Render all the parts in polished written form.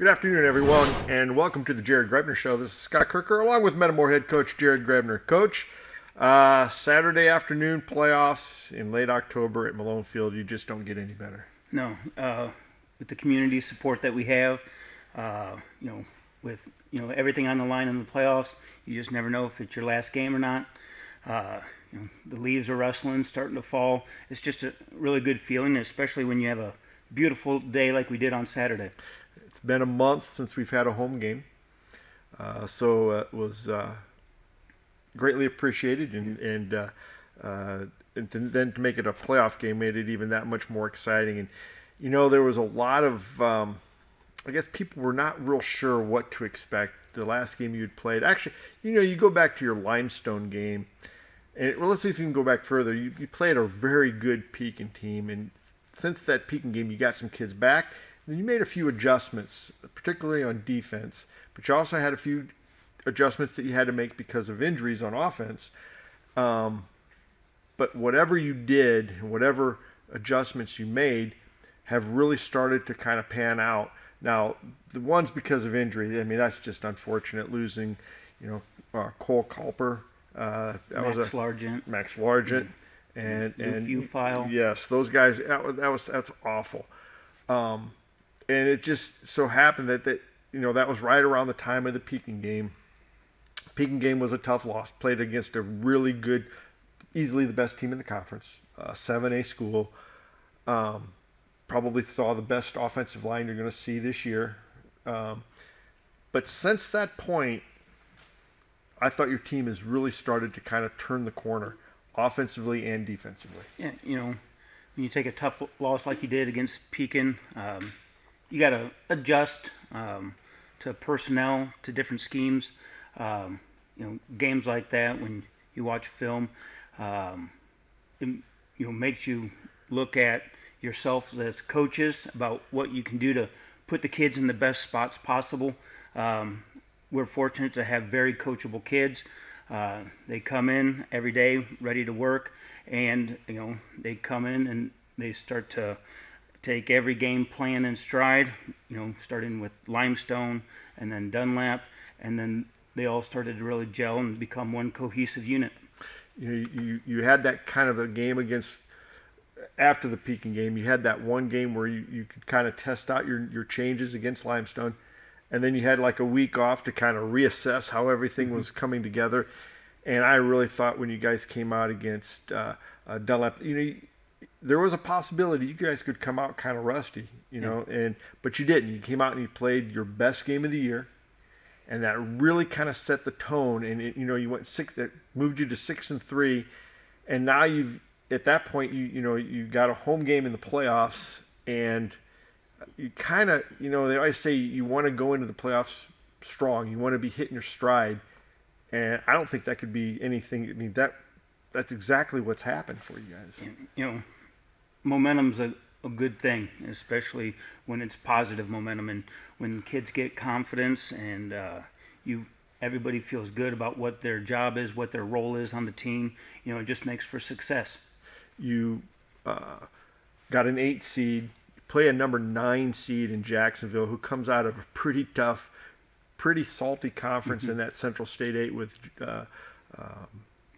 Good afternoon, everyone, and welcome to the Grebner Show. This is Scott Kerker, along with Metamore head coach Jared Grebner. Coach, Saturday afternoon playoffs in late October at Malone Field. You just don't get any better. No, with the community support that we have, with everything on the line in the playoffs, you just never know if it's your last game or not. The leaves are rustling, starting to fall. It's just a really good feeling, especially when you have a beautiful day like we did on Saturday. It's been a month since we've had a home game, so it was greatly appreciated, and then to make it a playoff game made it even that much more exciting. And there was a lot of, I guess people were not real sure what to expect. The last game you'd played, actually, you go back to your Limestone game, and let's see if you can go back further. You played a very good Pekin team, and since that Pekin game, you got some kids back. And you made a few adjustments, particularly on defense, but you also had a few adjustments that you had to make because of injuries on offense. But whatever you did and whatever adjustments you made have really started to kind of pan out. Now, the ones because of injury, I mean, that's just unfortunate, losing, Cole Culper. Max Largent. And Few File. Yes, those guys, that's awful. And it just so happened that that was right around the time of the Pekin game. Pekin game was a tough loss. Played against a really good, easily the best team in the conference, 7A school. Probably saw the best offensive line you're going to see this year. But since that point, I thought your team has really started to kind of turn the corner, offensively and defensively. Yeah, when you take a tough loss like you did against Pekin, you got to adjust to personnel, to different schemes. Games like that, when you watch film, it makes you look at yourself as coaches about what you can do to put the kids in the best spots possible. We're fortunate to have very coachable kids. They come in every day ready to work, and they come in and they start to take every game plan in stride, starting with Limestone and then Dunlap, and then they all started to really gel and become one cohesive unit. You had that kind of a game after the Pekin game. You had that one game where you could kind of test out your changes against Limestone, and then you had like a week off to kind of reassess how everything was coming together. And I really thought when you guys came out against Dunlap, there was a possibility you guys could come out kind of rusty, but you didn't. You came out and you played your best game of the year, and that really kind of set the tone. And you went that moved you to 6-3, and now at that point you got a home game in the playoffs, and you kind of they always say you want to go into the playoffs strong. You want to be hitting your stride, and I don't think that could be anything. I mean that's exactly what's happened for you guys. Momentum's a good thing, especially when it's positive momentum, and when kids get confidence and everybody feels good about what their job is, what their role is on the team. It just makes for success. You got an 8 seed, play a number 9 seed in Jacksonville, who comes out of a pretty tough, pretty salty conference in that Central State 8 with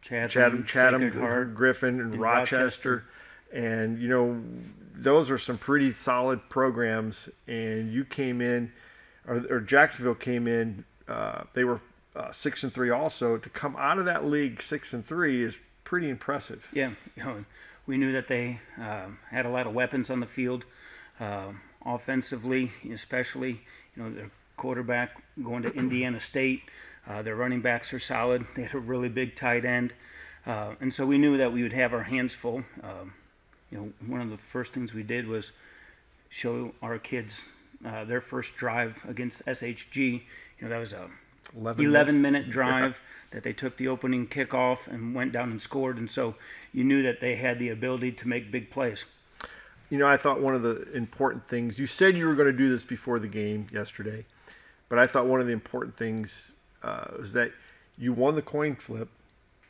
Chatham, Griffin, and Rochester. And, those are some pretty solid programs. And you came in, or Jacksonville came in, they were 6-3 also. To come out of that league 6-3 is pretty impressive. Yeah, we knew that they had a lot of weapons on the field, offensively especially. Their quarterback going to Indiana State. Their running backs are solid. They had a really big tight end. And so we knew that we would have our hands full. One of the first things we did was show our kids their first drive against SHG. That was a 11-minute drive that they took the opening kickoff and went down and scored. And so you knew that they had the ability to make big plays. I thought one of the important things, you said you were going to do this before the game yesterday, but I thought one of the important things was that you won the coin flip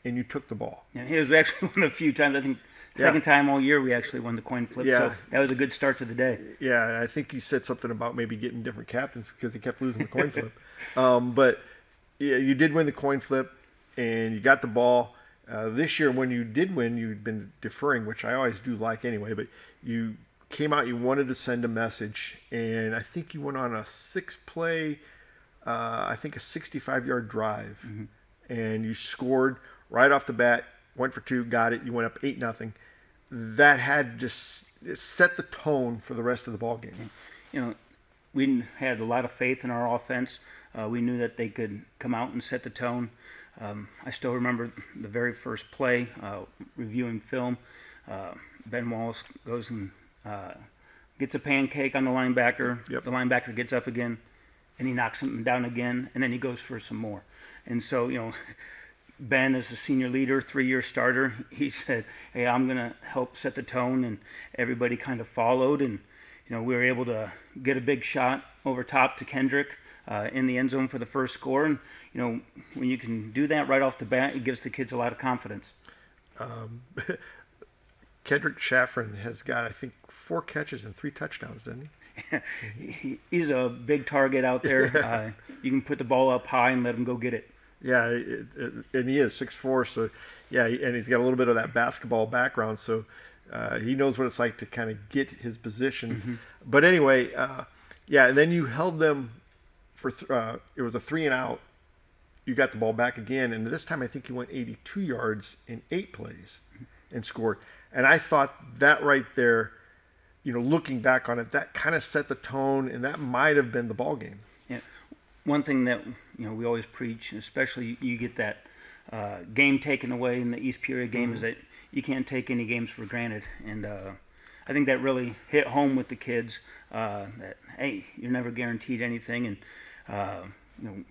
and you took the ball. Yeah, it was actually one of the few times, I think Second time all year we actually won the coin flip, so that was a good start to the day. Yeah, and I think you said something about maybe getting different captains because he kept losing the coin flip. But yeah, you did win the coin flip, and you got the ball. This year, when you did win, you'd been deferring, which I always do like anyway, but you came out, you wanted to send a message, and I think you went on a 6-play, I think a 65-yard drive, and you scored right off the bat, went for 2, got it, you went up 8-0. That had just set the tone for the rest of the ball game. You know, we had a lot of faith in our offense. We knew that they could come out and set the tone. I still remember the very first play, reviewing film. Ben Wallace goes and gets a pancake on the linebacker. Yep. The linebacker gets up again, and he knocks him down again, and then he goes for some more. And so, Ben, as a senior leader, 3-year starter, he said, hey, I'm going to help set the tone, and everybody kind of followed, and we were able to get a big shot over top to Kendrick in the end zone for the first score. And when you can do that right off the bat, it gives the kids a lot of confidence. Kendrick Shaffrin has got, I think, 4 catches and 3 touchdowns, doesn't he? He's a big target out there. You can put the ball up high and let him go get it. Yeah, and he is 6'4", so yeah, and he's got a little bit of that basketball background, so he knows what it's like to kind of get his position. But anyway, yeah, and then you held them for it was a 3-and-out. You got the ball back again, and this time I think you went 82 yards in 8 plays and scored. And I thought that right there, looking back on it, that kind of set the tone, and that might have been the ball game. Yeah, one thing that we always preach, especially you get that game taken away in the East Peoria game, is that you can't take any games for granted. And I think that really hit home with the kids. That hey, you're never guaranteed anything, and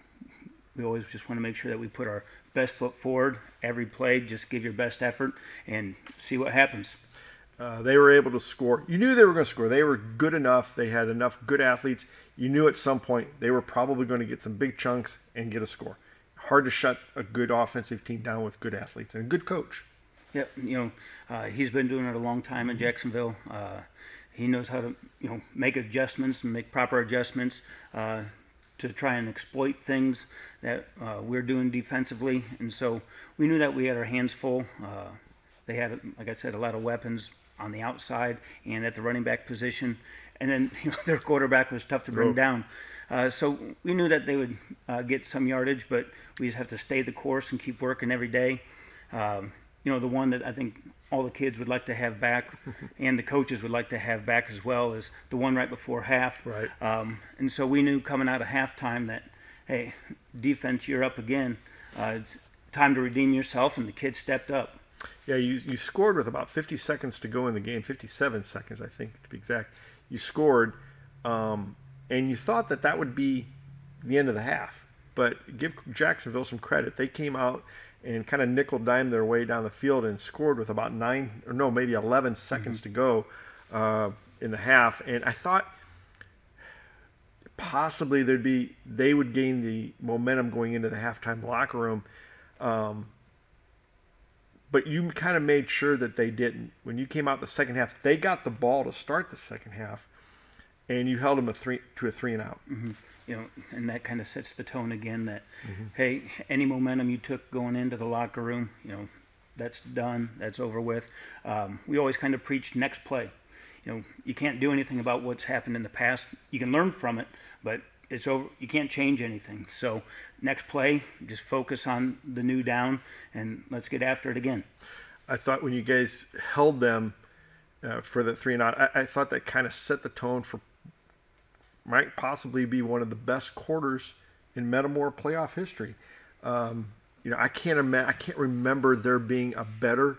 we always just want to make sure that we put our best foot forward every play. Just give your best effort and see what happens. They were able to score. You knew they were going to score. They were good enough. They had enough good athletes. You knew at some point they were probably going to get some big chunks and get a score. Hard to shut a good offensive team down with good athletes and a good coach. Yeah, he's been doing it a long time in Jacksonville. He knows how to make adjustments and make proper adjustments to try and exploit things that we're doing defensively. And so we knew that we had our hands full. They had, like I said, a lot of weapons on the outside and at the running back position. And then their quarterback was tough to bring down. So we knew that they would get some yardage, but we just have to stay the course and keep working every day. The one that I think all the kids would like to have back and the coaches would like to have back as well is the one right before half. Right. And so we knew coming out of halftime that, hey, defense, you're up again. It's time to redeem yourself, and the kids stepped up. Yeah, you scored with about 50 seconds to go in the game, 57 seconds, I think, to be exact. You scored, and you thought that would be the end of the half. But give Jacksonville some credit. They came out and kind of nickel-dimed their way down the field and scored with about 11 seconds to go in the half. And I thought possibly they would gain the momentum going into the halftime locker room. But you kind of made sure that they didn't. When you came out the second half, they got the ball to start the second half, and you held them to a 3-and-out. And that kind of sets the tone again that, hey, any momentum you took going into the locker room, that's done, that's over with. We always kind of preach next play. You can't do anything about what's happened in the past. You can learn from it, but it's over. You can't change anything. So next play, just focus on the new down, and let's get after it again. I thought when you guys held them for the 3-and-out, I thought that kind of set the tone for might possibly be one of the best quarters in Metamora playoff history. I can't remember there being a better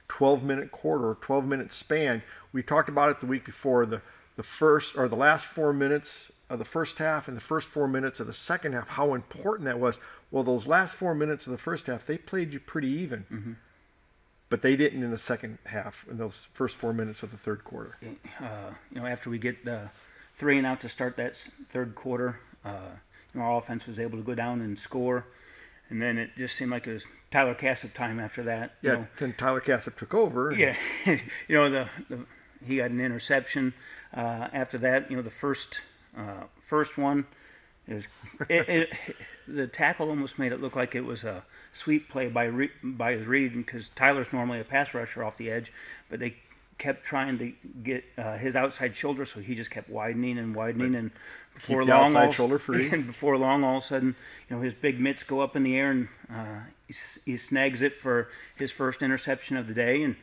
12-minute quarter or 12-minute span. We talked about it the week before. The first or the last 4 minutes of the first half and the first 4 minutes of the second half, how important that was. Well, those last 4 minutes of the first half, they played you pretty even. But they didn't in the second half, in those first 4 minutes of the third quarter. After we get the 3-and-out to start that third quarter, our offense was able to go down and score. and then it just seemed like it was Tyler Cassip time after that. Yeah, then Tyler Cassip took over. Yeah, he got an interception. After that, the first one is the tackle almost made it look like it was a sweep play by his read, because Tyler's normally a pass rusher off the edge, but they kept trying to get his outside shoulder, so he just kept widening and widening, and before long, shoulder free. And before long, all of a sudden, his big mitts go up in the air, and he snags it for his first interception of the day, and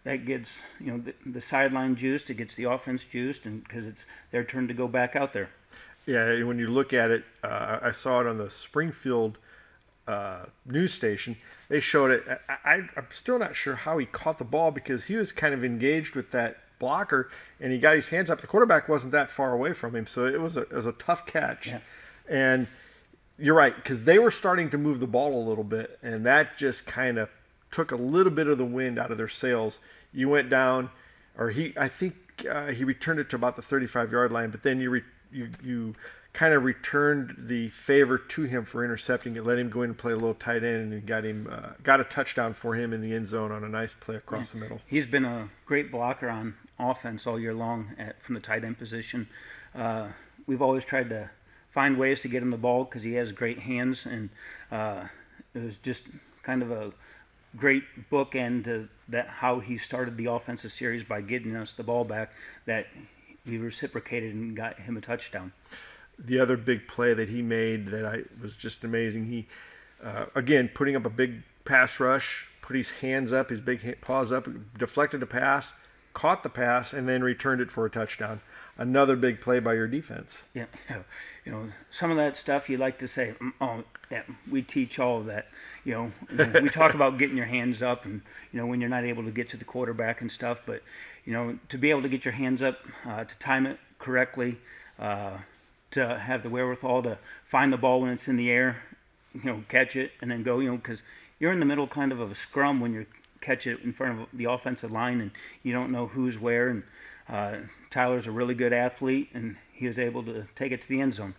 that gets the sideline juiced, it gets the offense juiced, and because it's their turn to go back out there. Yeah, when you look at it, I saw it on the Springfield news station. They showed it. I'm still not sure how he caught the ball, because he was kind of engaged with that blocker, and he got his hands up. The quarterback wasn't that far away from him, so it was a tough catch. Yeah. And you're right, because they were starting to move the ball a little bit, and that just kind of took a little bit of the wind out of their sails. You went down, or I think he returned it to about the 35-yard line, but then you kind of returned the favor to him for intercepting it, let him go in and play a little tight end, and got a touchdown for him in the end zone on a nice play across the middle. He's been a great blocker on offense all year long from the tight end position. We've always tried to find ways to get him the ball because he has great hands, and it was just kind of a great bookend to that, how he started the offensive series by getting us the ball back, that we reciprocated and got him a touchdown. The other big play that he made that was just amazing, he, again, putting up a big pass rush, put his hands up, his big paws up, deflected a pass, caught the pass, and then returned it for a touchdown. Another big play by your defense. Yeah, some of that stuff you like to say, oh, yeah, we teach all of that. We talk about getting your hands up, and when you're not able to get to the quarterback and stuff, but to be able to get your hands up, to time it correctly, to have the wherewithal to find the ball when it's in the air, catch it and then go, because you're in the middle kind of a scrum when you catch it in front of the offensive line, and you don't know who's where. And Tyler's a really good athlete, and he was able to take it to the end zone.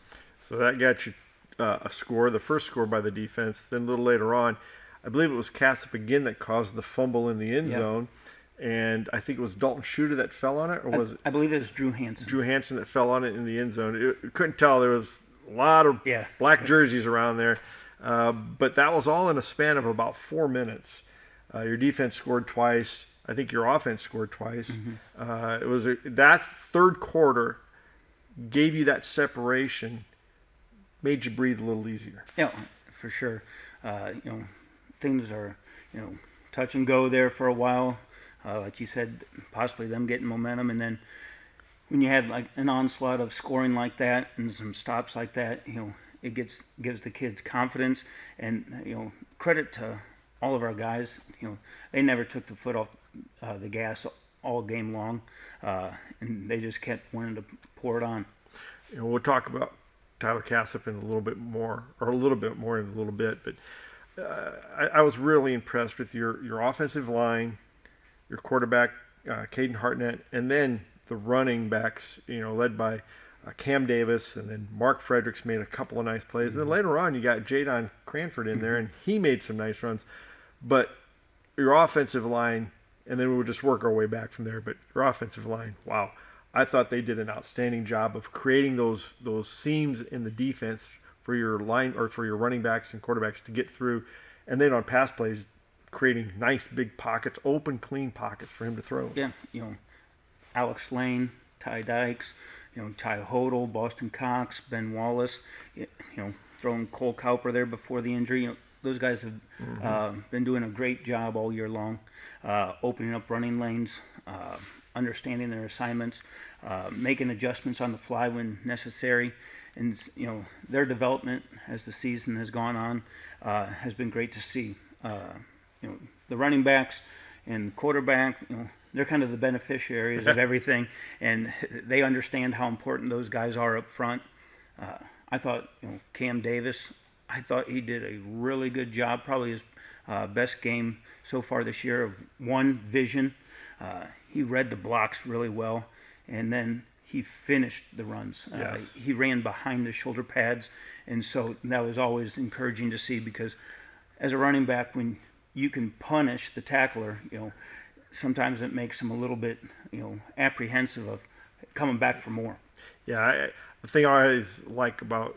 So that got you a score, the first score by the defense. Then a little later on, I believe it was Cassip again that caused the fumble in the end zone. And I think it was Dalton Shooter that fell on it, or was it? I believe it was Drew Hansen. Drew Hansen that fell on it in the end zone. You couldn't tell. There was a lot of black jerseys around there. But that was all in a span of about 4 minutes. Your defense scored twice. I think your offense scored twice. Mm-hmm. That third quarter gave you that separation, made you breathe a little easier. Yeah, for sure. Things are, touch and go there for a while. Like you said, possibly them getting momentum, and then when you had like an onslaught of scoring like that and some stops like that, it gives the kids confidence, and credit to all of our guys. They never took the foot off the gas all game long, and they just kept wanting to pour it on. We'll talk about Tyler Cassip in a little bit more in a little bit, but I was really impressed with your offensive line, your quarterback, Caden Hartnett, and then the running backs, led by Cam Davis, and then Mark Fredericks made a couple of nice plays. Mm-hmm. And then later on, you got Jadon Cranford in there, and he made some nice runs. But your offensive line, and then we'll just work our way back from there, but your offensive line, wow. I thought they did an outstanding job of creating those seams in the defense for your line, or for your running backs and quarterbacks to get through. And then on pass plays, creating nice big pockets, open, clean pockets for him to throw. Yeah, Alex Lane, Ty Dykes, Ty Hodel, Boston Cox, Ben Wallace, throwing Cole Cowper there before the injury. Those guys have been doing a great job all year long, opening up running lanes, understanding their assignments, making adjustments on the fly when necessary. And, their development as the season has gone on has been great to see. The running backs and quarterback, they're kind of the beneficiaries of everything, and they understand how important those guys are up front. I thought, Cam Davis, I thought he did a really good job, probably his best game so far this year of vision. He read the blocks really well, and then he finished the runs. Yes. He ran behind the shoulder pads, and so that was always encouraging to see, because as a running back, when you can punish the tackler, sometimes it makes him a little bit, apprehensive of coming back for more. Yeah, the thing I always like about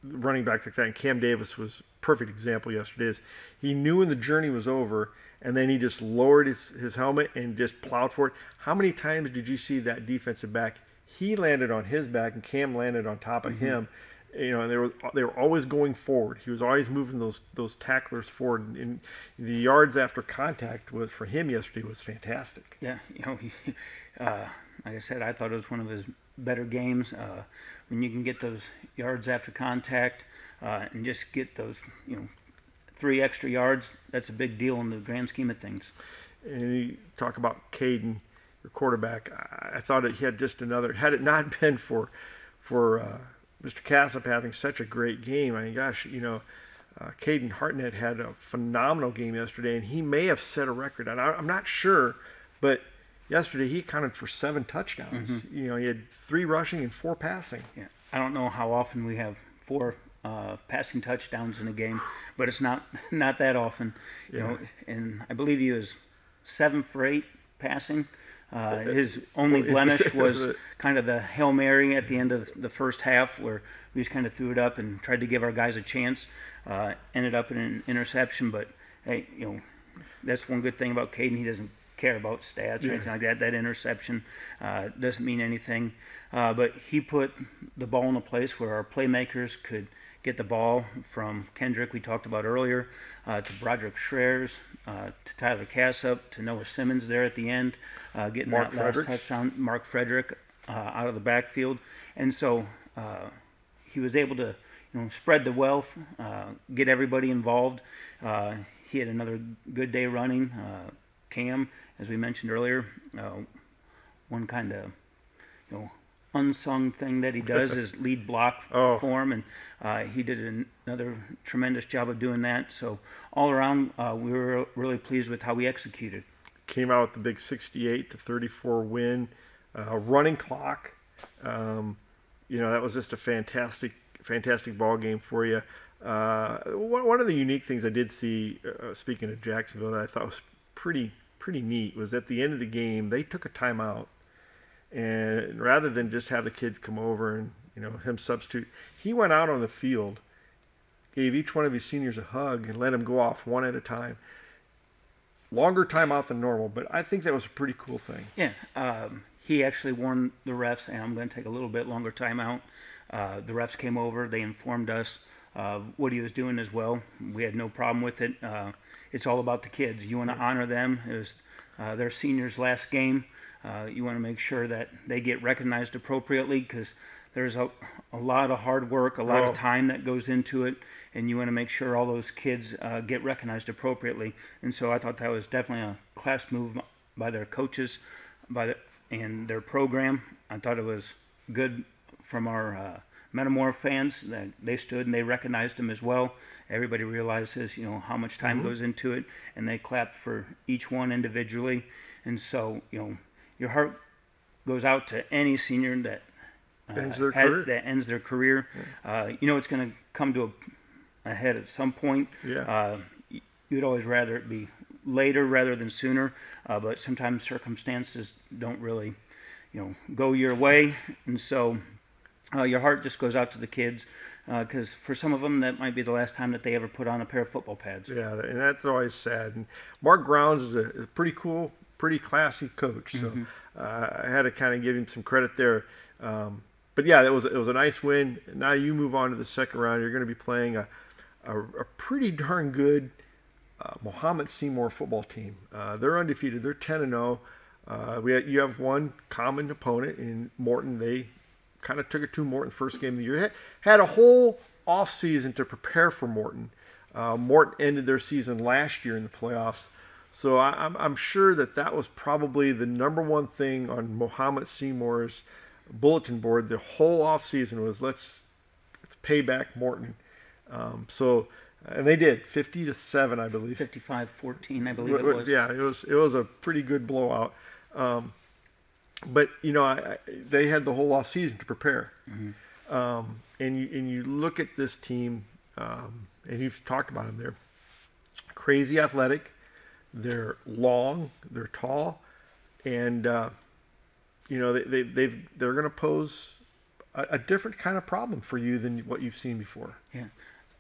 running backs like that, and Cam Davis was a perfect example yesterday, is he knew when the journey was over, and then he just lowered his helmet and just plowed for it. How many times did you see that defensive back? He landed on his back, and Cam landed on top of him. And they were always going forward. He was always moving those tacklers forward, and the yards after contact was for him yesterday was fantastic. Yeah, like I said, I thought it was one of his better games. When you can get those yards after contact and just get those 3 extra yards, that's a big deal in the grand scheme of things. And you talk about Caden, your quarterback. I thought he had just another. Had it not been for Mr. Cassip having such a great game, I mean, gosh, Caden Hartnett had a phenomenal game yesterday, and he may have set a record. And I'm not sure, but yesterday he accounted for 7 touchdowns. He had 3 rushing and 4 passing. Yeah, I don't know how often we have 4 passing touchdowns in a game, but it's not that often. And I believe he was 7 for 8 passing. His only blemish was kind of the Hail Mary at the end of the first half, where we just kind of threw it up and tried to give our guys a chance. Ended up in an interception, but hey, that's one good thing about Caden. He doesn't care about stats or anything like that. That interception doesn't mean anything. But he put the ball in a place where our playmakers could get the ball, from Kendrick, we talked about earlier, to Broderick Schreers, to Tyler Cassip, to Noah Simmons there at the end, getting Mark that last touchdown. Mark Frederick out of the backfield. And so he was able to spread the wealth, get everybody involved. He had another good day running. Cam, as we mentioned earlier, one kind of unsung thing that he does is lead block for him, and he did another tremendous job of doing that. So all around, we were really pleased with how we executed. Came out with the big 68-34 win, running clock. That was just a fantastic ball game for you. One of the unique things I did see, speaking of Jacksonville, that I thought was pretty neat, was at the end of the game they took a timeout. And rather than just have the kids come over and him substitute, he went out on the field, gave each one of his seniors a hug, and let them go off one at a time. Longer timeout than normal, but I think that was a pretty cool thing. Yeah, he actually warned the refs, and I'm going to take a little bit longer timeout. The refs came over, they informed us of what he was doing as well. We had no problem with it. It's all about the kids. You want to honor them. It was their seniors' last game. You want to make sure that they get recognized appropriately, because there's a lot of hard work, a lot of time that goes into it, and you want to make sure all those kids get recognized appropriately. And so I thought that was definitely a class move by their coaches and their program. I thought it was good from our Metamora fans that they stood and they recognized him as well. Everybody realizes, how much time goes into it, and they clapped for each one individually. And so, your heart goes out to any senior that ends their career. Yeah. It's going to come to a head at some point. Yeah. You'd always rather it be later rather than sooner, but sometimes circumstances don't really, go your way, and so your heart just goes out to the kids, because for some of them that might be the last time that they ever put on a pair of football pads. Yeah, and that's always sad. And Mark Grounds is a pretty cool, pretty classy coach, so I had to kind of give him some credit there. But yeah, it was a nice win. Now you move on to the second round. You're going to be playing a pretty darn good Mohammed Seymour football team. They're undefeated. They're 10-0. You have one common opponent in Morton. They kind of took it to Morton first game of the year. Had a whole off season to prepare for Morton. Morton ended their season last year in the playoffs. So I'm sure that was probably the number one thing on Mohammed Seymour's bulletin board the whole off season was let's pay back Morton. And they did 50-7, I believe. 55-14, I believe it was. Yeah, it was a pretty good blowout. but they had the whole off season to prepare. Mm-hmm. And you look at this team, and you've talked about them. They're crazy athletic. They're long. They're tall, and they're going to pose a different kind of problem for you than what you've seen before. Yeah,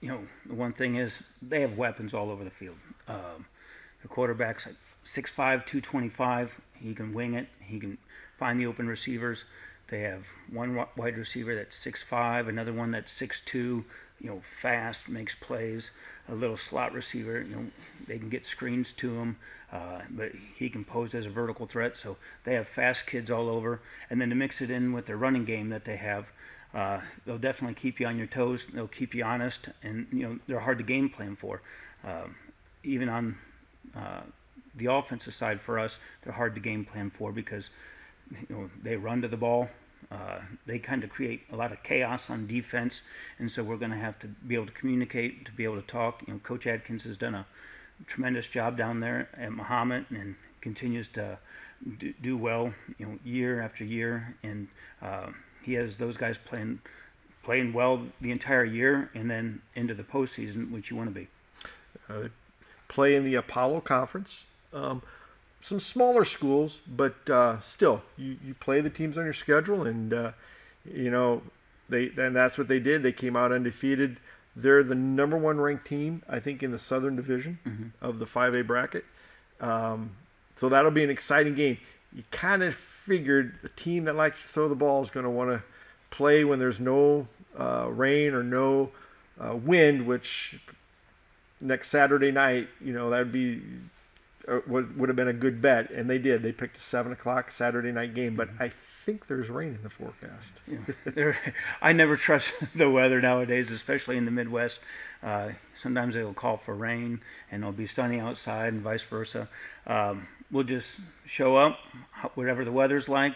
the one thing is they have weapons all over the field. The quarterback's like 6'5", 225. He can wing it. He can find the open receivers. They have one wide receiver that's 6'5", another one that's 6'2", fast, makes plays. A little slot receiver, they can get screens to him, but he can pose as a vertical threat. So they have fast kids all over. And then to mix it in with their running game that they have, they'll definitely keep you on your toes. They'll keep you honest, and they're hard to game plan for. Even on the offensive side for us, they're hard to game plan for because they run to the ball. They kind of create a lot of chaos on defense, and so we're going to have to be able to communicate, to be able to talk. Coach Adkins has done a tremendous job down there at Muhammad and continues to do well, year after year, and he has those guys playing well the entire year, and then into the postseason, which you want to be. Play in the Apollo Conference. Some smaller schools, but still, you play the teams on your schedule, and that's what they did. They came out undefeated. They're the number 1 ranked team, I think, in the Southern Division of the 5A bracket. So that'll be an exciting game. You kind of figured a team that likes to throw the ball is going to want to play when there's no rain or no wind, which next Saturday night, that'd be would have been a good bet, and they did. They picked a 7 o'clock Saturday night game, but I think there's rain in the forecast. I never trust the weather nowadays, especially in the Midwest. Sometimes they'll call for rain, and it'll be sunny outside, and vice versa. We'll just show up, whatever the weather's like.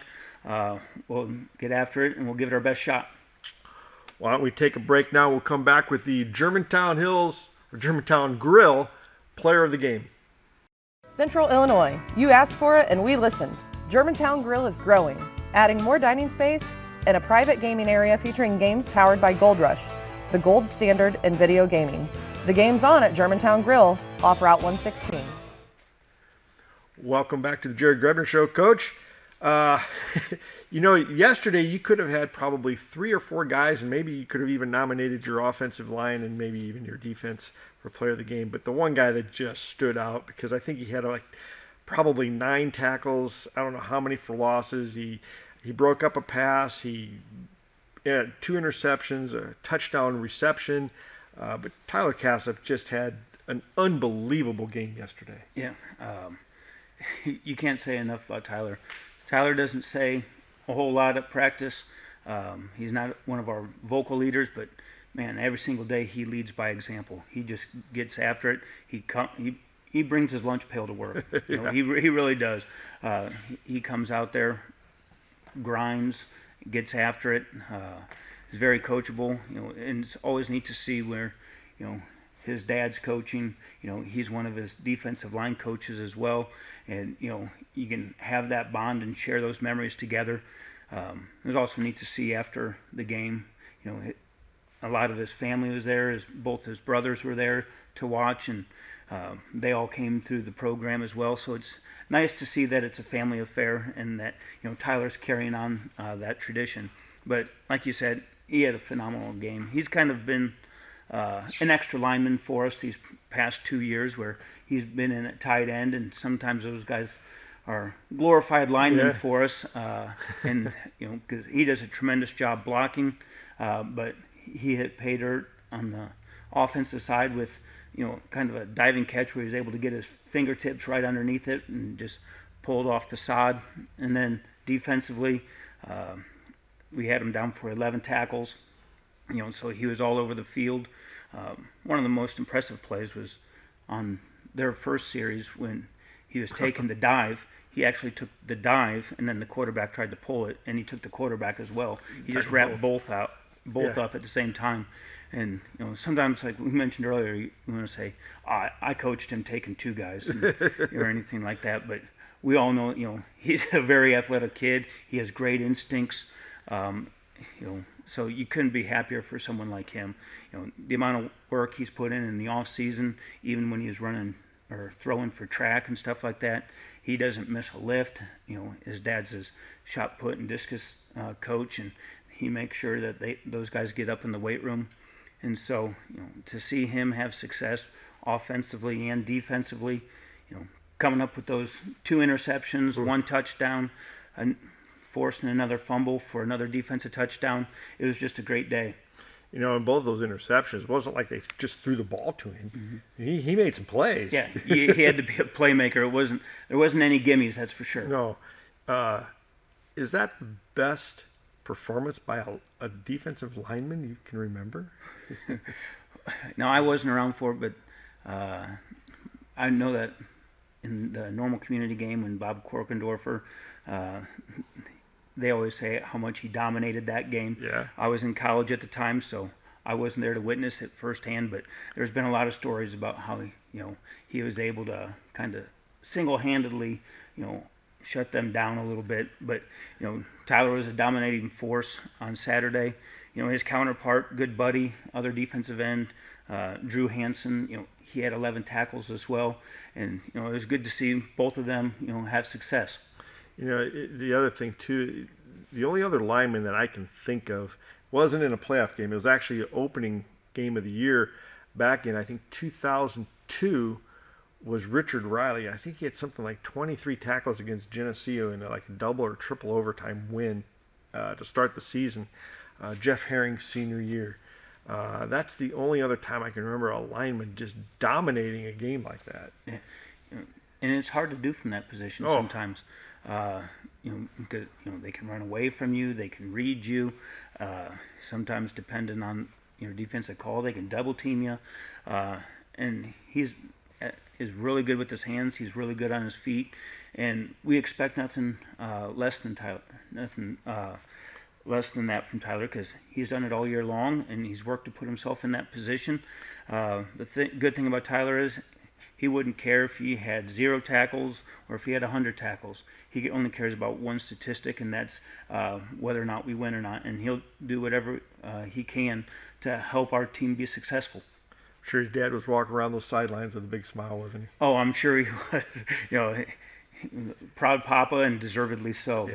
We'll get after it, and we'll give it our best shot. Why don't we take a break now? We'll come back with the Germantown Grill Player of the Game. Central Illinois, you asked for it and we listened. Germantown Grill is growing, adding more dining space and a private gaming area featuring games powered by Gold Rush, the gold standard in video gaming. The game's on at Germantown Grill off Route 116. Welcome back to the Jared Grebner Show, Coach. Yesterday you could have had probably 3 or 4 guys, and maybe you could have even nominated your offensive line and maybe even your defense for player of the game. But the one guy that just stood out, because I think he had probably 9 tackles. I don't know how many for losses. He broke up a pass. He had 2 interceptions, a touchdown reception. But Tyler Kassep just had an unbelievable game yesterday. Yeah, you can't say enough about Tyler. Tyler doesn't say a whole lot at practice. He's not one of our vocal leaders, but man, every single day he leads by example. He just gets after it. He brings his lunch pail to work. Yeah. He really does. He comes out there, grinds, gets after it. He's very coachable. And it's always neat to see where his dad's coaching. He's one of his defensive line coaches as well, and you can have that bond and share those memories together. It was also neat to see after the game. A lot of his family was there. Both his brothers were there to watch, and they all came through the program as well. So it's nice to see that it's a family affair, and that Tyler's carrying on that tradition. But like you said, he had a phenomenal game. He's kind of been an extra lineman for us these past 2 years, where he's been in at tight end, and sometimes those guys are glorified linemen for us, and because he does a tremendous job blocking, but he hit pay dirt on the offensive side with kind of a diving catch where he was able to get his fingertips right underneath it and just pulled off the sod. And then defensively, we had him down for 11 tackles. So he was all over the field. One of the most impressive plays was on their first series when he was taking the dive. He actually took the dive, and then the quarterback tried to pull it, and he took the quarterback as well. He just wrapped both up at the same time. And sometimes, like we mentioned earlier, you want to say, I coached him taking 2 guys or anything like that. But we all know, he's a very athletic kid. He has great instincts. So you couldn't be happier for someone like him. The amount of work he's put in the off season, even when he's running or throwing for track and stuff like that, he doesn't miss a lift. His dad's his shot put and discus coach, and he makes sure that those guys get up in the weight room. And so, to see him have success offensively and defensively, coming up with those 2 interceptions, 1 touchdown, and forcing another fumble for another defensive touchdown, it was just a great day. In both those interceptions, it wasn't like they just threw the ball to him. Mm-hmm. He made some plays. Yeah, he had to be a playmaker. There wasn't any gimmies, that's for sure. No. Is that the best performance by a defensive lineman you can remember? No, I wasn't around for it, but I know that in the normal community game when Bob Korkendorfer, they always say how much he dominated that game. Yeah. I was in college at the time, so I wasn't there to witness it firsthand, but there's been a lot of stories about how he was able to kind of single-handedly shut them down a little bit. But Tyler was a dominating force on Saturday. His counterpart, good buddy, other defensive end, Drew Hansen, he had 11 tackles as well, and it was good to see both of them have success. The other thing too, the only other lineman that I can think of wasn't in a playoff game. It was actually an opening game of the year back in, I think, 2002, was Richard Riley. I think he had something like 23 tackles against Geneseo in like a double or triple overtime win to start the season. Jeff Herring's senior year. That's the only other time I can remember a lineman just dominating a game like that. Yeah. And it's hard to do from that position sometimes. Because they can run away from you, they can read you. Sometimes, depending on your defensive call, they can double team you. And he's really good with his hands. He's really good on his feet, and we expect nothing less than Tyler. Nothing less than that from Tyler, because he's done it all year long, and he's worked to put himself in that position. The good thing about Tyler is he wouldn't care if he had 0 tackles or if he had 100 tackles. He only cares about one statistic, and that's whether or not we win or not. And he'll do whatever he can to help our team be successful. I'm sure his dad was walking around those sidelines with a big smile, wasn't he? Oh, I'm sure he was. Proud papa, and deservedly so.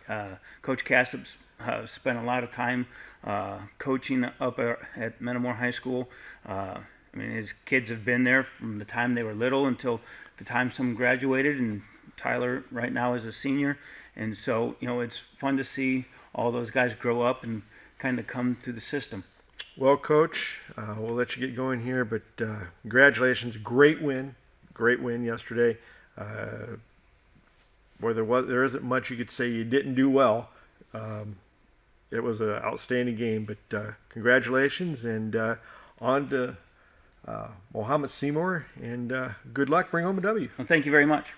Yeah. Coach Cassip spent a lot of time coaching up at Metamore High School. His kids have been there from the time they were little until the time some graduated, and Tyler right now is a senior. And so, it's fun to see all those guys grow up and kind of come through the system. Well, Coach, we'll let you get going here, but congratulations. Great win yesterday. Where there isn't much you could say you didn't do well. It was an outstanding game, but congratulations, and on to Mohammed Seymour, and good luck. Bring home a W. Well, thank you very much.